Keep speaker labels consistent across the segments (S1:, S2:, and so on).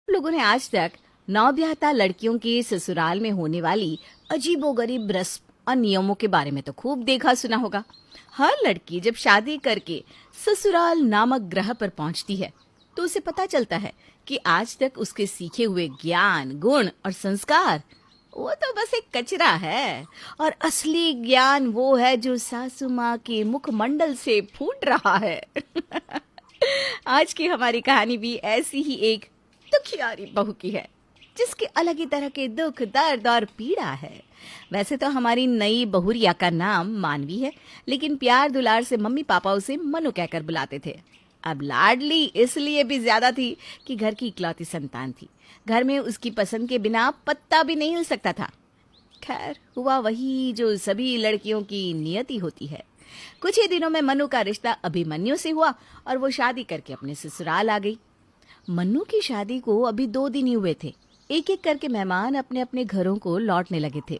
S1: लोगों ने आज तक नवब्याहता लड़कियों के ससुराल में होने वाली अजीबोगरीब रस्म और नियमों के बारे में तो खूब देखा सुना होगा। हर लड़की जब शादी करके ससुराल नामक ग्रह पर पहुंचती है तो उसे पता चलता है कि आज तक उसके सीखे हुए ज्ञान, गुण और संस्कार वो तो बस एक कचरा है और असली ज्ञान वो है जो सासू माँ के मुखमंडल से फूट रहा है। आज की हमारी कहानी भी ऐसी ही एक दुखियारी बहू की है जिसके अलग ही तरह के दुख, दर्द और पीड़ा है। वैसे तो हमारी नई बहुरिया का नाम मानवी है, लेकिन प्यार दुलार से मम्मी पापा उसे मनु कहकर बुलाते थे। अब लाडली इसलिए भी ज्यादा थी कि घर की इकलौती संतान थी। घर में उसकी पसंद के बिना पत्ता भी नहीं हिल सकता था। खैर, हुआ वही जो सभी लड़कियों की नियति होती है। कुछ ही दिनों में मनु का रिश्ता अभिमन्यु से हुआ और वो शादी करके अपने ससुराल आ गई। मन्नू की शादी को अभी 2 दिन ही हुए थे। एक एक करके मेहमान अपने अपने घरों को लौटने लगे थे।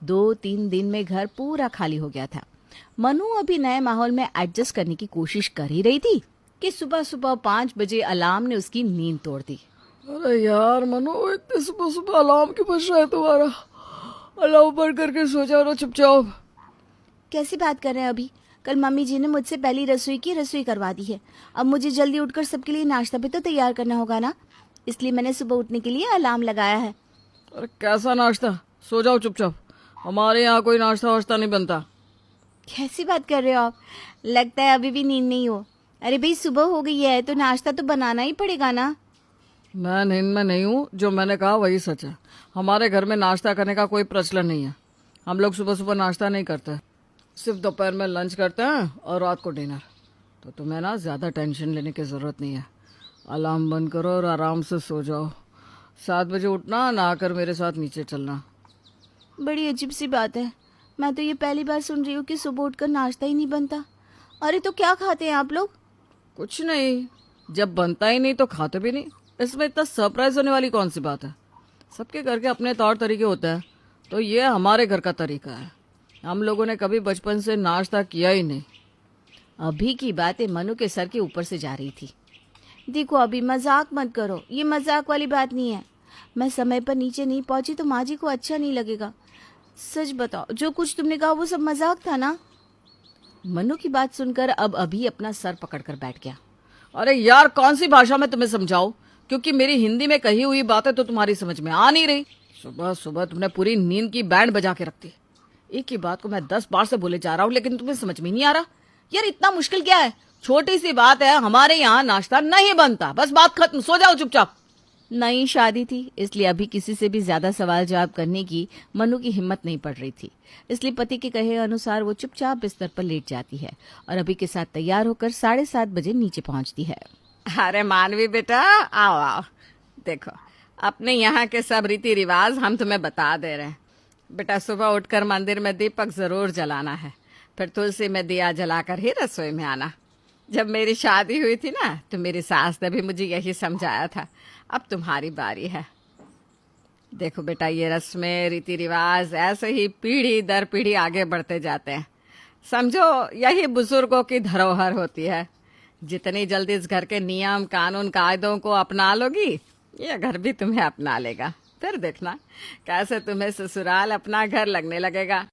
S1: 2-3 दिन में घर पूरा खाली हो गया था। मनु अभी नए माहौल में एडजस्ट करने की कोशिश कर ही रही थी कि सुबह सुबह 5 बजे अलार्म ने उसकी नींद तोड़ दी।
S2: अरे यार मनु, इतने सुबह सुबह अलार्म क्यों बज रहा है तुम्हारा? अलार्म बंद करके सो जाओ ना चुपचाप।
S1: कैसी बात कर रहे हैं अभी? कल मम्मी जी ने मुझसे पहली रसोई करवा दी है। अब मुझे जल्दी उठकर सबके लिए नाश्ता भी तो तैयार करना होगा ना, इसलिए मैंने सुबह उठने के लिए अलार्म लगाया है।
S2: अरे कैसा नाश्ता? सो जाओ चुपचाप। हमारे यहाँ कोई नाश्ता वाश्ता नहीं बनता।
S1: कैसी बात कर रहे हो आप? लगता है अभी भी नींद नहीं हो। अरे भाई, सुबह हो गई है तो नाश्ता तो बनाना ही पड़ेगा ना।
S2: मैं नींद में नहीं हूँ, जो मैंने कहा वही सच है। हमारे घर में नाश्ता करने का कोई प्रचलन नहीं है। हम लोग सुबह सुबह नाश्ता नहीं करते, सिर्फ दोपहर में लंच करते हैं और रात को डिनर। तो तुम्हें ना ज़्यादा टेंशन लेने की ज़रूरत नहीं है। अलार्म बंद करो और आराम से सो जाओ। 7 बजे उठना, नहाकर मेरे साथ नीचे चलना।
S1: बड़ी अजीब सी बात है। मैं तो ये पहली बार सुन रही हूँ कि सुबह उठकर नाश्ता ही नहीं बनता। अरे तो क्या खाते हैं आप लोग?
S2: कुछ नहीं, जब बनता ही नहीं तो खाते भी नहीं। इसमें इतना सरप्राइज होने वाली कौन सी बात है? सबके घर के अपने तौर तरीके होते हैं, तो ये हमारे घर का तरीका है। हम लोगों ने कभी बचपन से नाश्ता किया ही नहीं।
S1: अभी की बातें मनु के सर के ऊपर से जा रही थी। देखो अभी, मजाक मत करो, ये मजाक वाली बात नहीं है। मैं समय पर नीचे नहीं पहुंची तो माँ जी को अच्छा नहीं लगेगा। सच बताओ, जो कुछ तुमने कहा वो सब मजाक था ना? मनु की बात सुनकर अब अभी अपना सर पकड़कर बैठ गया।
S2: अरे यार, कौन सी भाषा में तुम्हें समझाऊं? क्योंकि मेरी हिंदी में कही हुई बातें तो तुम्हारी समझ में आ नहीं रही। सुबह सुबह तुमने पूरी नींद की बैंड बजा के रख दी। एक ही बात को मैं 10 बार से बोले जा रहा हूँ, लेकिन तुम्हें समझ में नहीं आ रहा। यार इतना मुश्किल क्या है? छोटी सी बात है, हमारे यहाँ नाश्ता नहीं बनता, बस बात खत्म। सो जाओ चुपचाप।
S1: नई शादी थी, इसलिए अभी किसी से भी ज्यादा सवाल जवाब करने की मनु की हिम्मत नहीं पड़ रही थी। इसलिए पति के कहे अनुसार वो चुपचाप बिस्तर पर लेट जाती है और अभी के साथ तैयार होकर 7:30 बजे नीचे पहुंचती है।
S3: अरे मानवी बेटा, आओ आओ। देखो, अपने यहाँ के सब रीति रिवाज हम तुम्हें बता दे रहे हैं। बेटा, सुबह उठकर मंदिर में दीपक जरूर जलाना है, फिर तुलसी में दिया जलाकर ही रसोई में आना। जब मेरी शादी हुई थी ना, तो मेरी सास ने भी मुझे यही समझाया था। अब तुम्हारी बारी है। देखो बेटा, ये रस्में रीति रिवाज ऐसे ही पीढ़ी दर पीढ़ी आगे बढ़ते जाते हैं। समझो, यही बुजुर्गों की धरोहर होती है। जितनी जल्दी इस घर के नियम कानून कायदों को अपना लोगी, ये घर भी तुम्हें अपना लेगा। फिर देखना कैसे तुम्हें ससुराल अपना घर लगने लगेगा।